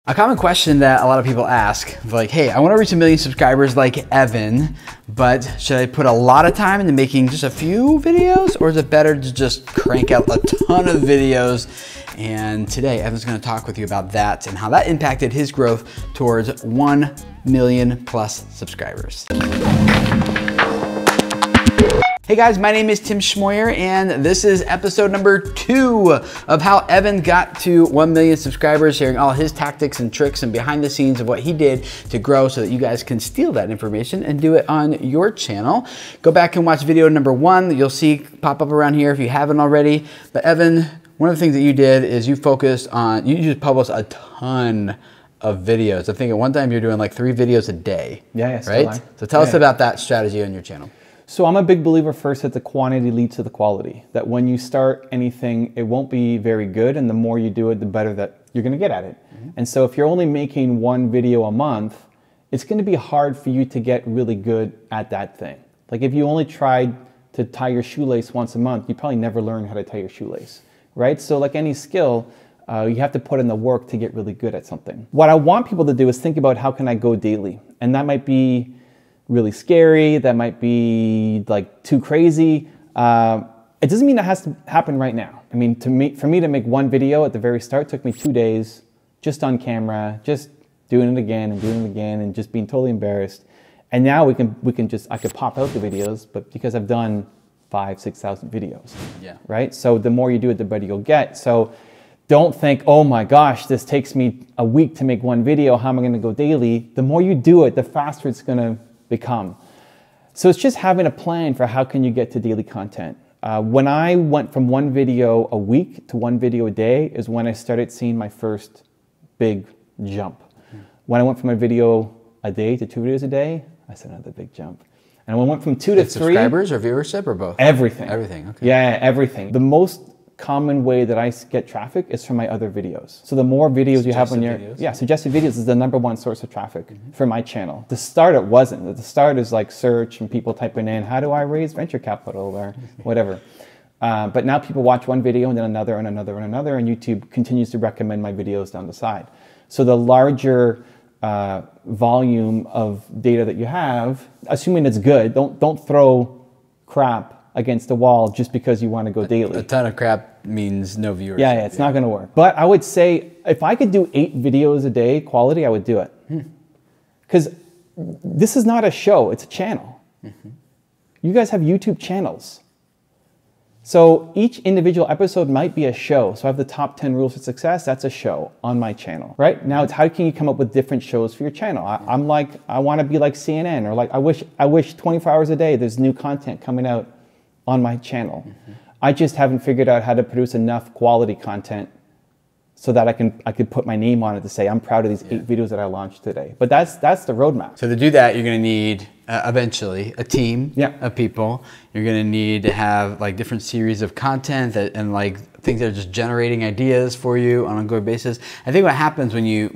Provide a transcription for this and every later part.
A common question that a lot of people ask, like, hey, I want to reach 1 million subscribers like Evan, but should I put a lot of time into making just a few videos, or is it better to just crank out a ton of videos? And today, Evan's going to talk with you about that and how that impacted his growth towards 1 million plus subscribers. Hey guys, my name is Tim Schmoyer, and this is episode number 2 of how Evan got to 1 million subscribers, sharing all his tactics and tricks and behind the scenes of what he did to grow so that you guys can steal that information and do it on your channel. Go back and watch video number 1 that you'll see pop up around here if you haven't already. But Evan, one of the things that you did is you focused on, you just published a ton of videos. I think at one time you're doing like 3 videos a day. Yeah, right? So tell us about that strategy on your channel. So I'm a big believer first that the quantity leads to the quality. That when you start anything, it won't be very good, and the more you do it, the better that you're gonna get at it. And so if you're only making 1 video a month, it's gonna be hard for you to get really good at that thing. Like if you only tried to tie your shoelace once a month, you probably never learn how to tie your shoelace, right? So like any skill, you have to put in the work to get really good at something. What I want people to do is think about how can I go daily? And that might be really scary, that might be like too crazy. It doesn't mean it has to happen right now. I mean, for me to make 1 video at the very start took me 2 days, just on camera, just doing it again and doing it again and just being totally embarrassed. And now I could pop out the videos, but because I've done 5,000, 6,000 videos, right? So the more you do it, the better you'll get. So don't think, oh my gosh, this takes me a week to make 1 video, how am I gonna go daily? The more you do it, the faster it's gonna become. So it's just having a plan for how can you get to daily content. When I went from 1 video a week to 1 video a day is when I started seeing my first big jump. When I went from a video a day to 2 videos a day, I said another big jump. And when I went from 2 to 3... Subscribers or viewership or both? Everything. Everything, okay. Yeah, everything. The most common way that I get traffic is from my other videos. So the more videos you have on your... Yeah, suggested videos is the #1 source of traffic for my channel. The start it wasn't. At the start is like search and people typing in, how do I raise venture capital or whatever. But now people watch 1 video and then another and another and another, and YouTube continues to recommend my videos down the side. So the larger volume of data that you have, assuming it's good, don't throw crap against the wall just because you want to go daily. A ton of crap means no viewers. Yeah, it's not going to work. But I would say if I could do 8 videos a day quality, I would do it. Because this is not a show, it's a channel. You guys have YouTube channels. So each individual episode might be a show. So I have the top 10 rules for success, that's a show on my channel, right? Now it's how can you come up with different shows for your channel? I'm like, I want to be like CNN, or like I wish 24 hours a day there's new content coming out on my channel. I just haven't figured out how to produce enough quality content so that I could put my name on it to say I'm proud of these 8 videos that I launched today. But that's the roadmap. So to do that, you're going to need eventually a team of people. You're going to need to have like different series of content and like things that are just generating ideas for you on an ongoing basis. I think what happens when you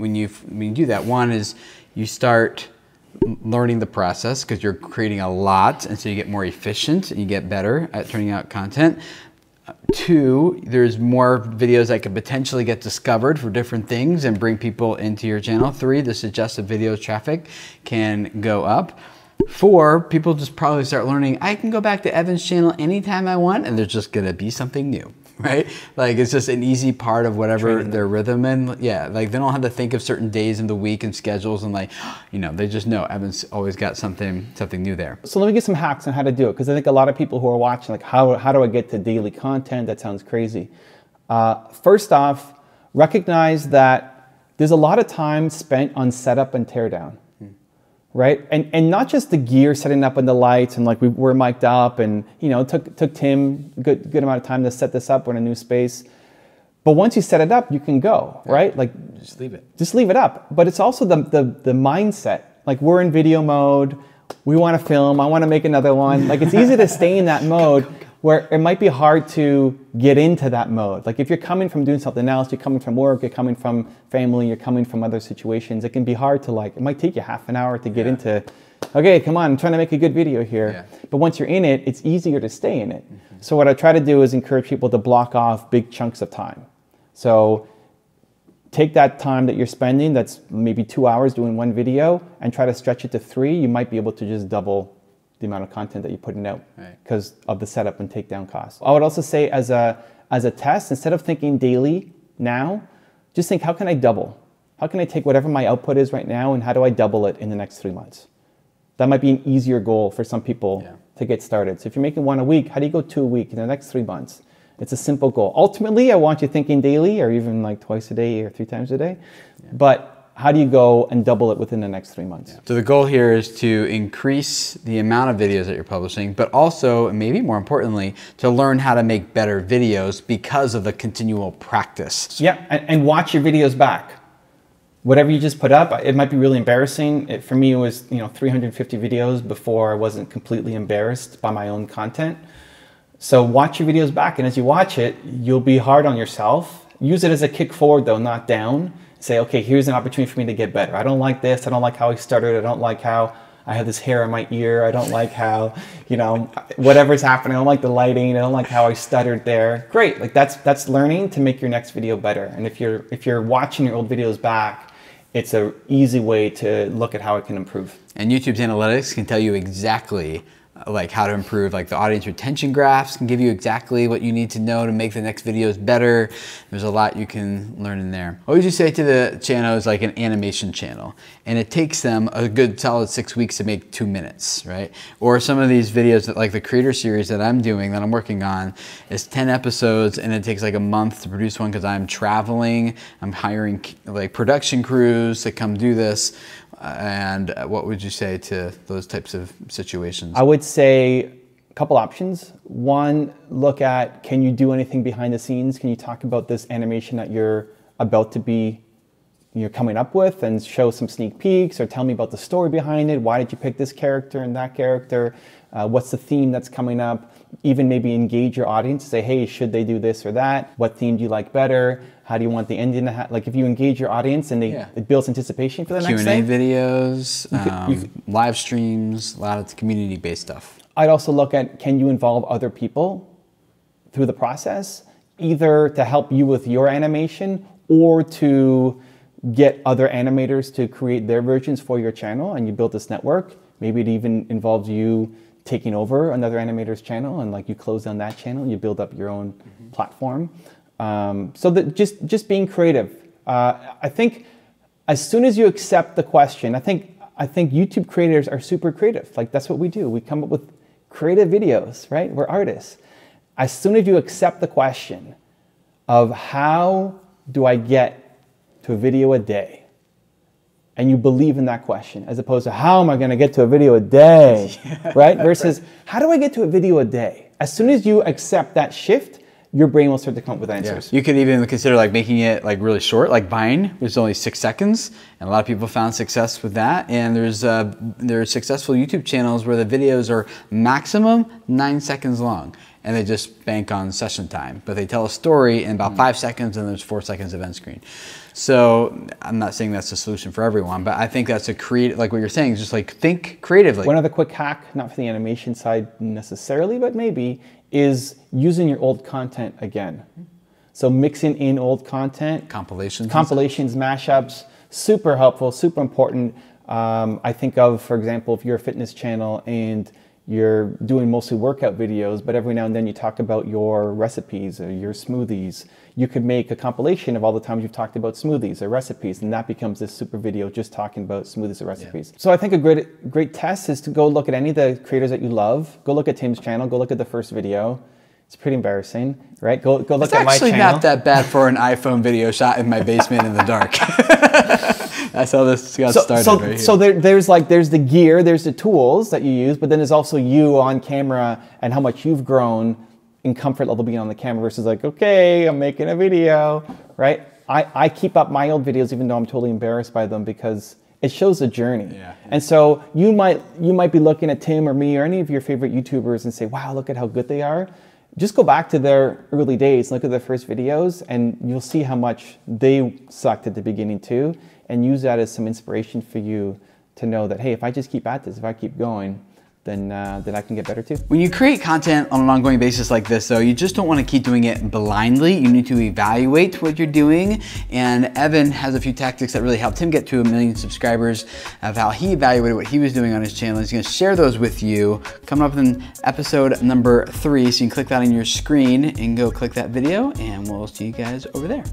do that, one is you start learning the process because you're creating a lot, and so you get more efficient and you get better at turning out content. 2, there's more videos that could potentially get discovered for different things and bring people into your channel. 3, the suggested video traffic can go up. 4, people just probably start learning, I can go back to Evan's channel anytime I want, and there's just gonna be something new. Right? Like it's just an easy part of whatever their rhythm in. Yeah, like they don't have to think of certain days in the week and schedules and like, you know, they just know Evan's always got something new there. So let me get some hacks on how to do it, because I think a lot of people who are watching, like how do I get to daily content? That sounds crazy. First off, recognize that there's a lot of time spent on setup and teardown. Right? And not just the gear setting up and the lights and like we're mic'd up and, you know, it took Tim a good amount of time to set this up in a new space. But once you set it up, you can go, right? Like just leave it. Just leave it up. But it's also the mindset. Like we're in video mode, we want to film, I want to make another one. Like it's easy to stay in that mode where it might be hard to get into that mode. Like if you're coming from doing something else, you're coming from work, you're coming from family, you're coming from other situations, it can be hard to like, it might take you half an hour to get into, okay, come on, I'm trying to make a good video here. But once you're in it, it's easier to stay in it. So what I try to do is encourage people to block off big chunks of time. So take that time that you're spending, that's maybe 2 hours doing one video, and try to stretch it to 3, you might be able to just double the amount of content that you're putting out because of the setup and takedown costs. I would also say as a test, instead of thinking daily now, just think, how can I double? How can I take whatever my output is right now and how do I double it in the next 3 months? That might be an easier goal for some people to get started. So if you're making 1 a week, how do you go 2 a week in the next 3 months? It's a simple goal. Ultimately, I want you thinking daily or even like twice a day or 3 times a day. But how do you go and double it within the next 3 months? So the goal here is to increase the amount of videos that you're publishing, but also, and maybe more importantly, to learn how to make better videos because of the continual practice. Yeah, and watch your videos back. Whatever you just put up, it might be really embarrassing. For me, it was 350 videos before I wasn't completely embarrassed by my own content. So watch your videos back, and as you watch it, you'll be hard on yourself. Use it as a kick forward though, not down. Say, okay, here's an opportunity for me to get better. I don't like this, I don't like how I started, I don't like how I have this hair in my ear, I don't like how, whatever's happening, I don't like the lighting, I don't like how I stuttered there. Great, like that's learning to make your next video better. And if you're watching your old videos back, it's an easy way to look at how it can improve. And YouTube's analytics can tell you exactly like how to improve, like the audience retention graphs can give you exactly what you need to know to make the next videos better. There's a lot you can learn in there. What would you say to the channel is like an animation channel, and it takes them a good solid 6 weeks to make 2 minutes, right? Or some of these videos that like the creator series that I'm doing, that I'm working on, is 10 episodes and it takes like a month to produce one because I'm traveling, I'm hiring like production crews to come do this. And what would you say to those types of situations? I would say a couple options. One, look at, can you do anything behind the scenes? Can you talk about this animation that you're about to be coming up with and show some sneak peeks, or tell me about the story behind it? Why did you pick this character and that character? What's the theme that's coming up? Even maybe engage your audience, say, hey, should they do this or that? What theme do you like better? How do you want the ending to have? Like if you engage your audience and it builds anticipation for the next thing. Q&A videos, live streams, a lot of community-based stuff. I'd also look at, can you involve other people through the process, either to help you with your animation or to get other animators to create their versions for your channel, and you build this network. Maybe it even involves you taking over another animator's channel, and like you close down that channel and you build up your own platform. So that just being creative. I think as soon as you accept the question, I think YouTube creators are super creative. Like that's what we do. We come up with creative videos, right? We're artists. As soon as you accept the question of how do I get to a video a day, and you believe in that question, as opposed to how am I going to get to a video a day, right? Versus how do I get to a video a day? As soon as you accept that shift, your brain will start to come up with answers. You could even consider like making it like really short, like Vine, which is only 6 seconds, and a lot of people found success with that. And there are successful YouTube channels where the videos are maximum 9 seconds long, and they just bank on session time. But they tell a story in about 5 seconds, and there's 4 seconds of end screen. So I'm not saying that's a solution for everyone, but I think that's a creative, like what you're saying, is just like think creatively. One other quick hack, not for the animation side necessarily, but maybe, is using your old content again. So mixing in old content. Compilations, mashups, super helpful, super important. I think of, for example, if you're a fitness channel and you're doing mostly workout videos, but every now and then you talk about your recipes or your smoothies, you could make a compilation of all the times you've talked about smoothies or recipes, and that becomes this super video just talking about smoothies or recipes. Yeah. So I think a great test is to go look at any of the creators that you love. Go look at Tim's channel, go look at the first video. It's pretty embarrassing, right? Go look at my channel. It's actually not that bad for an iPhone video shot in my basement in the dark. That's how this got started right here. So there's the gear, there's the tools that you use, but then there's also you on camera and how much you've grown in comfort level being on the camera versus like, okay, I'm making a video, right? I keep up my old videos even though I'm totally embarrassed by them because it shows a journey. Yeah. And so you might be looking at Tim or me or any of your favorite YouTubers and say, wow, look at how good they are. Just go back to their early days, look at their first videos, and you'll see how much they sucked at the beginning too, and use that as some inspiration for you to know that, hey, if I just keep at this, if I keep going, then I can get better too. When you create content on an ongoing basis like this though, you just don't want to keep doing it blindly. You need to evaluate what you're doing. And Evan has a few tactics that really helped him get to 1 million subscribers of how he evaluated what he was doing on his channel. He's going to share those with you coming up in episode number 3. So you can click that on your screen and go click that video, and we'll see you guys over there.